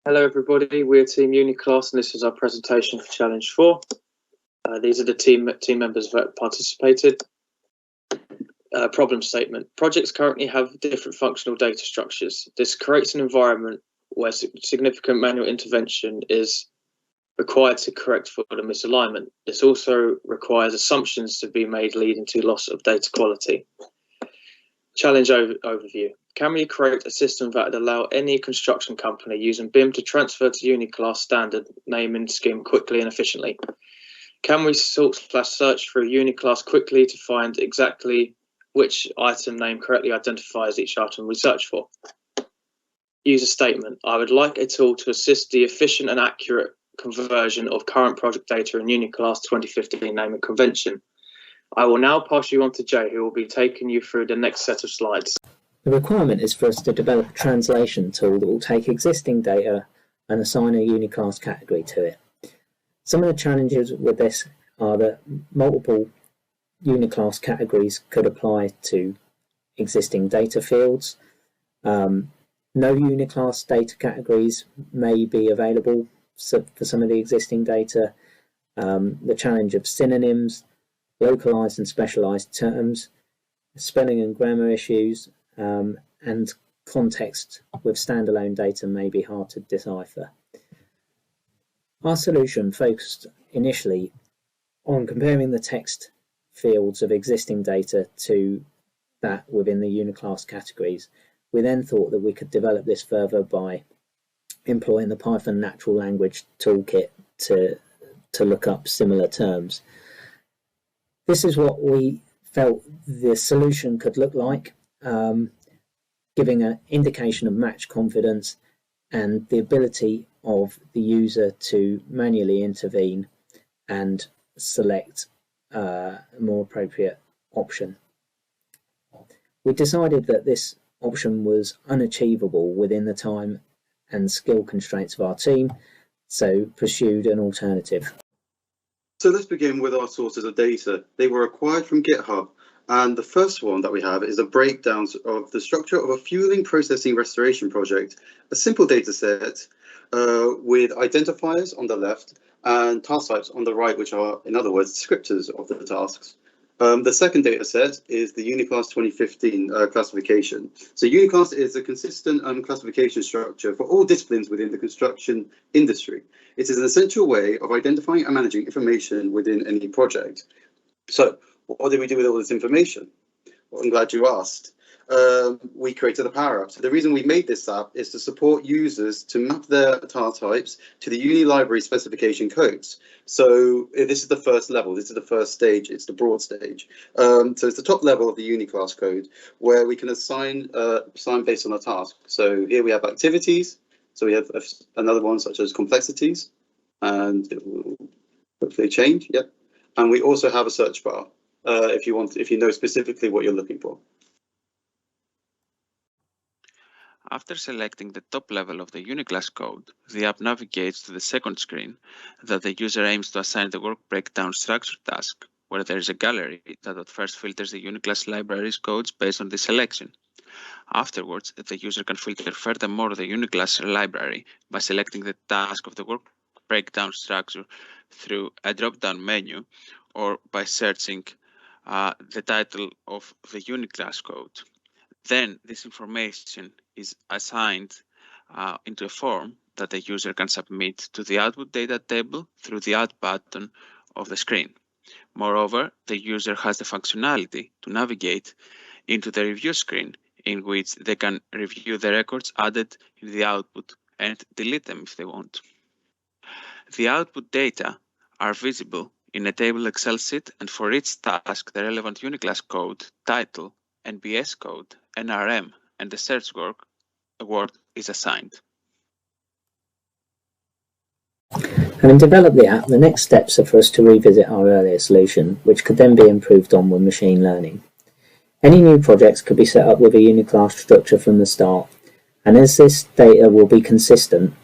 Hello everybody, we're Team Uniclass and this is our presentation for Challenge 4. These are the team members that participated. Problem statement. Projects currently have different functional data structures. This creates an environment where significant manual intervention is required to correct for the misalignment. This also requires assumptions to be made leading to loss of data quality. Challenge overview. Can we create a system that would allow any construction company using BIM to transfer to Uniclass standard naming scheme quickly and efficiently? Can we sort/search through Uniclass quickly to find exactly which item name correctly identifies each item we search for? User statement. I would like a tool to assist the efficient and accurate conversion of current project data in Uniclass 2015 naming convention. I will now pass you on to Jay, who will be taking you through the next set of slides. The requirement is for us to develop a translation tool that will take existing data and assign a Uniclass category to it. Some of the challenges with this are that multiple Uniclass categories could apply to existing data fields. No Uniclass data categories may be available for some of the existing data. The challenge of synonyms, localized and specialized terms, spelling and grammar issues, and context with standalone data may be hard to decipher. Our solution focused initially on comparing the text fields of existing data to that within the Uniclass categories. We then thought that we could develop this further by employing the Python natural language toolkit to look up similar terms. This is what we felt the solution could look like, giving an indication of match confidence and the ability of the user to manually intervene and select a more appropriate option. We decided that this option was unachievable within the time and skill constraints of our team, so pursued an alternative. So let's begin with our sources of data. They were acquired from GitHub, and the first one that we have is a breakdown of the structure of a fueling processing restoration project, a simple data set with identifiers on the left and task types on the right, which are, in other words, descriptors of the tasks. The second data set is the Uniclass 2015 classification. So Uniclass is a consistent classification structure for all disciplines within the construction industry. It is an essential way of identifying and managing information within any project. So what did we do with all this information? Well, I'm glad you asked. We created a Power App. So the reason we made this app is to support users to map their task types to the Uni library specification codes. So this is the first level. This is the first stage. It's the broad stage. So it's the top level of the Uniclass code where we can assign based on a task. So here we have activities. So we have another one such as complexities, and it will hopefully change. Yep. And we also have a search bar if you know specifically what you're looking for. After selecting the top level of the Uniclass code, the app navigates to the second screen that the user aims to assign the work breakdown structure task, where there is a gallery that at first filters the Uniclass library's codes based on this selection. Afterwards, the user can filter furthermore the Uniclass library by selecting the task of the work breakdown structure through a drop-down menu or by searching the title of the Uniclass code. Then this information is assigned into a form that the user can submit to the output data table through the Add button of the screen. Moreover, the user has the functionality to navigate into the review screen, in which they can review the records added in the output and delete them if they want. The output data are visible in a table Excel sheet, and for each task, the relevant Uniclass code, title, NBS code, NRM, and the search word is assigned. Having developed the app, the next steps are for us to revisit our earlier solution, which could then be improved on with machine learning. Any new projects could be set up with a Uniclass structure from the start, and as this data will be consistent,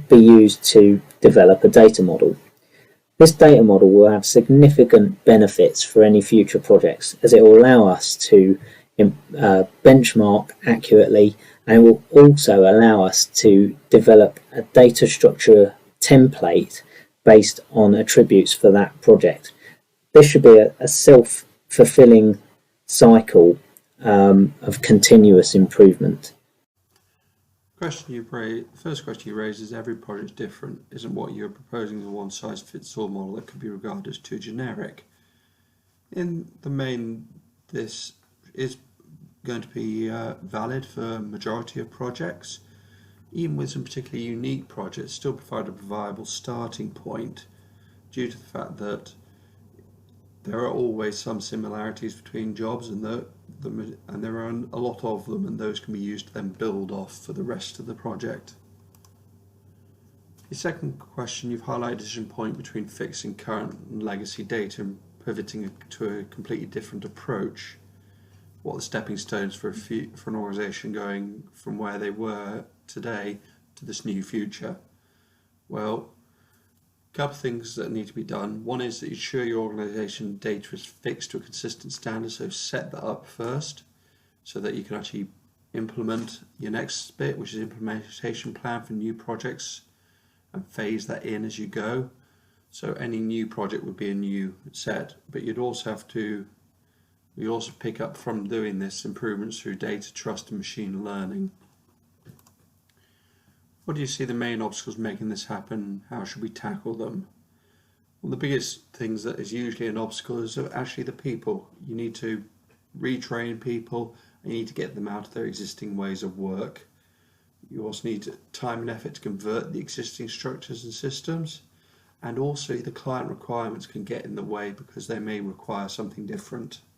be used to develop a data model. This data model will have significant benefits for any future projects, as it will allow us to benchmark accurately and it will also allow us to develop a data structure template based on attributes for that project. This should be a self-fulfilling cycle of continuous improvement. The first question you raised is every project is different. Isn't what you're proposing a one-size-fits-all model that could be regarded as too generic? In the main, this is going to be valid for a majority of projects. Even with some particularly unique projects, still provide a viable starting point due to the fact that there are always some similarities between jobs, and there are a lot of them, and those can be used to then build off for the rest of the project. The second question, you've highlighted a decision point between fixing current and legacy data and pivoting to a completely different approach. What are the stepping stones for an organisation going from where they were today to this new future? Well, a couple of things that need to be done. One is that you ensure your organisation data is fixed to a consistent standard, so set that up first so that you can actually implement your next bit, which is implementation plan for new projects, and phase that in as you go. So any new project would be a new set, but you'd also have to pick up from doing this improvements through data trust and machine learning. What do you see the main obstacles making this happen? How should we tackle them? Well, the biggest things that is usually an obstacle is actually the people. You need to retrain people, and you need to get them out of their existing ways of work. You also need time and effort to convert the existing structures and systems, and also the client requirements can get in the way because they may require something different.